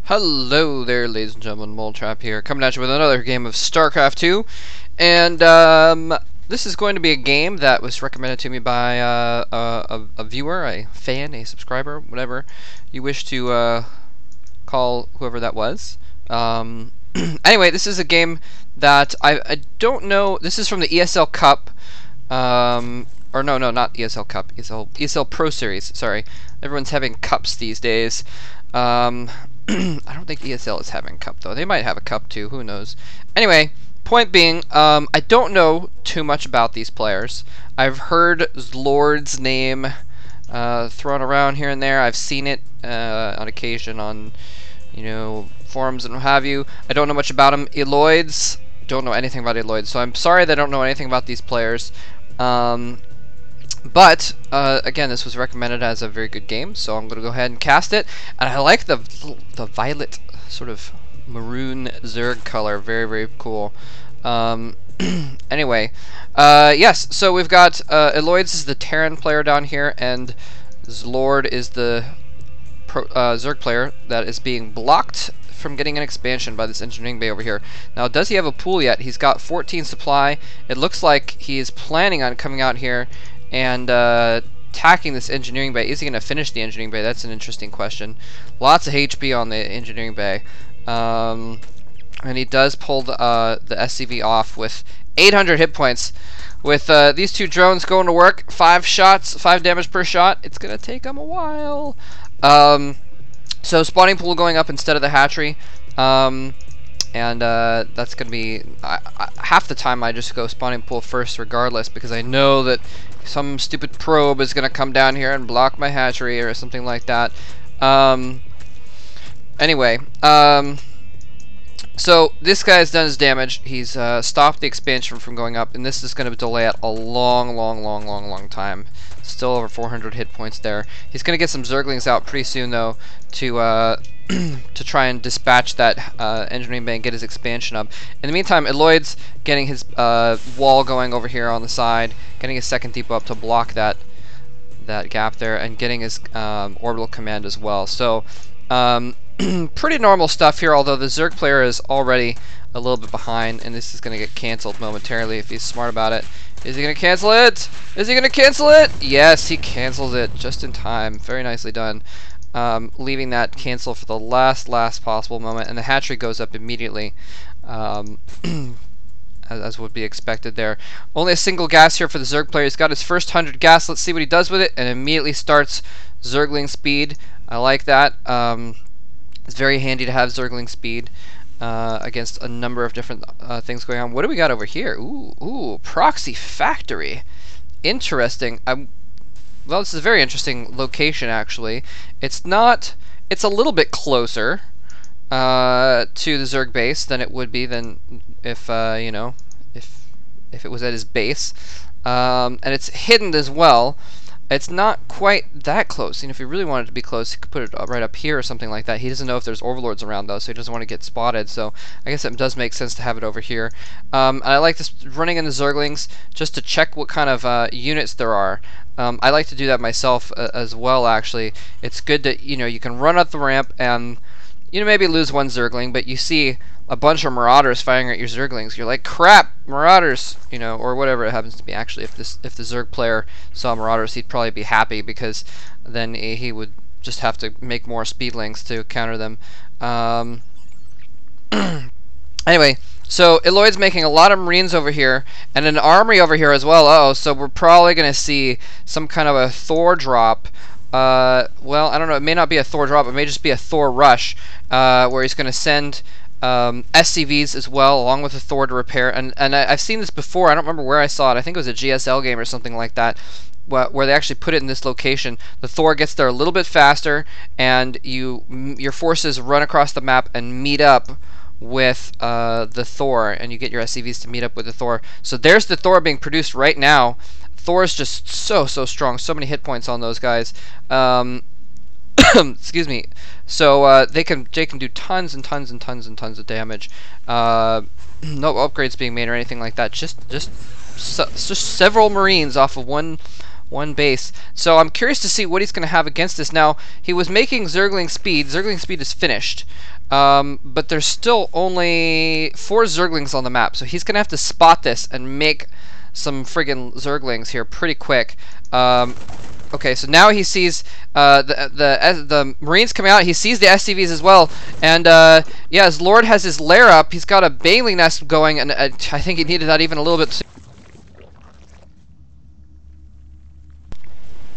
Hello there, ladies and gentlemen, Moletrap here, coming at you with another game of Starcraft 2, and this is going to be a game that was recommended to me by a viewer, a fan, a subscriber, whatever you wish to call whoever that was. Anyway, this is a game that I don't know. This is from the ESL Cup, or no, not ESL Cup, ESL Pro Series. Sorry, everyone's having cups these days. I don't think ESL is having a cup though. They might have a cup too. Who knows? Anyway, point being, I don't know too much about these players. I've heard XlorD's name thrown around here and there. I've seen it on occasion on, forums and what have you. I don't know much about them. Eloids, don't know anything about Eloids. So I'm sorry that I don't know anything about these players. But again, this was recommended as a very good game, so I'm going to go ahead and cast it. And I like the violet, sort of maroon Zerg color. Very, very cool. Anyway, yes, so we've got Eloids is the Terran player down here, and XlorD is the Zerg player that is being blocked from getting an expansion by this engineering bay over here. Now, does he have a pool yet? He's got 14 supply. It looks like he is planning on coming out here and attacking this engineering bay. Is he going to finish the engineering bay? That's an interesting question. Lots of HP on the engineering bay. And he does pull the SCV off with 800 hit points. With these two drones going to work, 5 shots, 5 damage per shot, it's going to take him a while. So spawning pool going up instead of the hatchery. And that's going to be half the time I just go spawning pool first regardless, because I know that some stupid probe is going to come down here and block my hatchery or something like that. Anyway, so this guy's done his damage. He's stopped the expansion from going up, and this is going to delay it a long time. Still over 400 hit points there. He's going to get some Zerglings out pretty soon, though, to to try and dispatch that engineering bay and get his expansion up. In the meantime, Eloids getting his wall going over here on the side, getting his second depot up to block that gap there, and getting his orbital command as well. So pretty normal stuff here, although the Zerg player is already a little bit behind, and this is going to get canceled momentarily if he's smart about it. Is he going to cancel it? Is he going to cancel it? Yes, he cancels it just in time. Very nicely done. Leaving that cancel for the last possible moment, and the hatchery goes up immediately, as would be expected there. Only a single gas here for the Zerg player. He's got his first 100 gas. Let's see what he does with it, and immediately starts Zergling speed. I like that. It's very handy to have Zergling speed against a number of different things going on. What do we got over here? Ooh, proxy factory. Interesting. Well, this is a very interesting location, actually. It's a little bit closer to the Zerg base than it would be if if it was at his base. And it's hidden as well. It's not quite that close. If he really wanted to be close, he could put it right up here or something like that. He doesn't know if there's overlords around, though, so he doesn't want to get spotted. So I guess it does make sense to have it over here. And I like this running in the Zerglings just to check what kind of units there are. I like to do that myself as well, actually. It's good that, you can run up the ramp and, maybe lose one Zergling, but you see a bunch of Marauders firing at your Zerglings. You're like, crap, Marauders, or whatever it happens to be. Actually, if the Zerg player saw Marauders, he'd probably be happy, because then he would just have to make more speedlings to counter them. Anyway, so Eloid's making a lot of Marines over here, and an armory over here as well. Uh-oh, so we're probably going to see some kind of a Thor drop. Well, I don't know, it may not be a Thor drop, it may just be a Thor rush, where he's going to send SCVs as well, along with the Thor to repair. And I've seen this before. I don't remember where I saw it. I think it was a GSL game or something like that, where they actually put it in this location. The Thor gets there a little bit faster, and your forces run across the map and meet up with the Thor, and you get your SCVs to meet up with the Thor. So there's the Thor being produced right now. Thor is just so strong. So many hit points on those guys. Excuse me. So they can do tons and tons of damage. No upgrades being made or anything like that. Just several Marines off of one One base. So I'm curious to see what he's going to have against this. Now, he was making Zergling speed. Zergling speed is finished. But there's still only 4 Zerglings on the map. So he's going to have to spot this and make some friggin' Zerglings here pretty quick. Okay, so now he sees the Marines coming out. He sees the SCVs as well. And, yeah, as Lord has his lair up, he's got a Baneling nest going. And I think he needed that even a little bit sooner.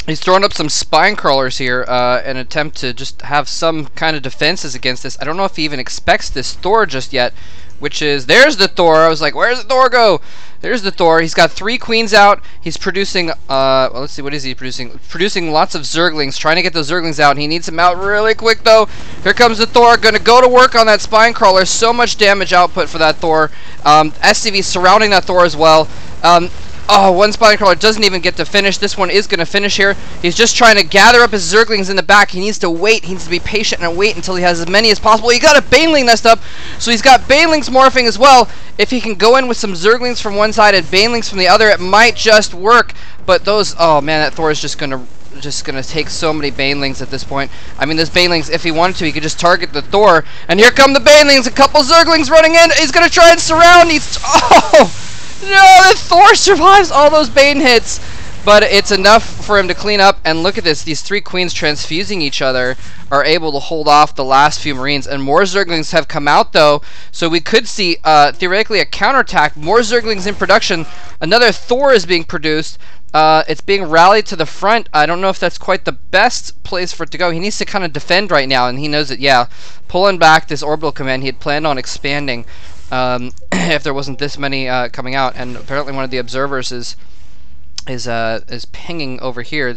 He's throwing up some spine crawlers here in an attempt to just have some kind of defenses against this. I don't know if he even expects this Thor just yet, which is... There's the Thor! I was like, where's the Thor go? There's the Thor. He's got 3 queens out. He's producing, well, let's see, what is he producing? Producing lots of Zerglings, trying to get those Zerglings out. He needs them out really quick, though. Here comes the Thor. Gonna go to work on that spine crawler. So much damage output for that Thor. SCV surrounding that Thor as well. Oh, one spine crawler doesn't even get to finish. This one is going to finish here. He's just trying to gather up his Zerglings in the back. He needs to wait. He needs to be patient and wait until he has as many as possible. He got a Baneling nest up, so he's got Banelings morphing as well. If he can go in with some Zerglings from one side and Banelings from the other, it might just work. But those, oh man, that Thor is just gonna take so many Banelings at this point. I mean, those Banelings, if he wanted to, he could just target the Thor. And here come the Banelings. A couple Zerglings running in. He's gonna try and surround. Oh! No, the Thor survives all those Bane hits, but it's enough for him to clean up. And look at this, these 3 queens transfusing each other are able to hold off the last few Marines. And more Zerglings have come out, though, so we could see, theoretically, a counterattack. More Zerglings in production. Another Thor is being produced. It's being rallied to the front. I don't know if that's quite the best place for it to go. He needs to kind of defend right now, and he knows that, yeah, pulling back this orbital command, he had planned on expanding. If there wasn't this many coming out, and apparently one of the observers is pinging over here.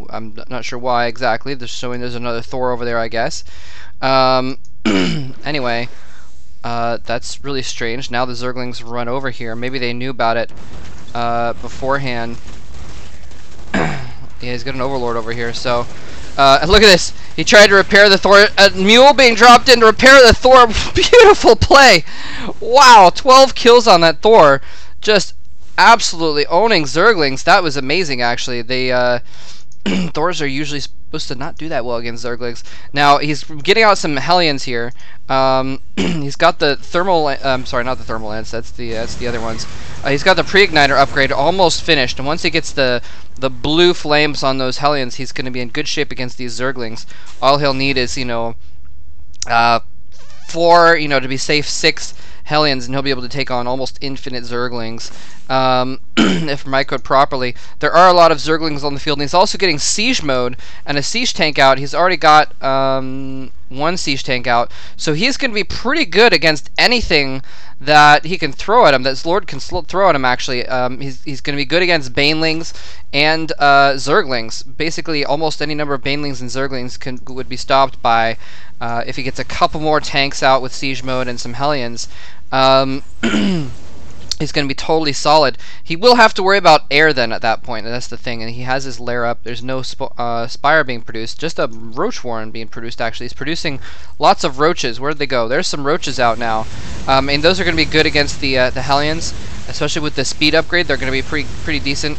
I'm not sure why exactly. They're showing there's another Thor over there, I guess. Anyway, that's really strange. Now the Zerglings run over here. Maybe they knew about it beforehand. Yeah, he's got an Overlord over here. So look at this. He tried to repair the Thor. A mule being dropped in to repair the Thor. Beautiful play. Wow, 12 kills on that Thor. Just absolutely owning Zerglings. That was amazing, actually. They Thors are usually supposed to not do that well against Zerglings. Now, he's getting out some Hellions here. He's got the thermal... sorry, not the thermal lance. That's the other ones. He's got the pre-igniter upgrade almost finished. And once he gets the blue flames on those Hellions, he's going to be in good shape against these Zerglings. All he'll need is, you know... 4, you know, to be safe, 6 Hellions, and he'll be able to take on almost infinite Zerglings. If microed properly. There are a lot of Zerglings on the field, and he's also getting siege mode and a siege tank out. He's already got 1 siege tank out, so he's going to be pretty good against anything that he can throw at him, that XlorD can throw at him, actually. He's going to be good against Banelings and Zerglings. Basically, almost any number of Banelings and Zerglings would be stopped by, if he gets a couple more tanks out with siege mode and some Hellions. He's going to be totally solid. He will have to worry about air then at that point, and that's the thing. And he has his lair up. There's no Spire being produced, just a Roach Warren being produced, actually. He's producing lots of Roaches. Where'd they go? There's some Roaches out now. And those are going to be good against the Hellions, especially with the speed upgrade. They're going to be pretty decent.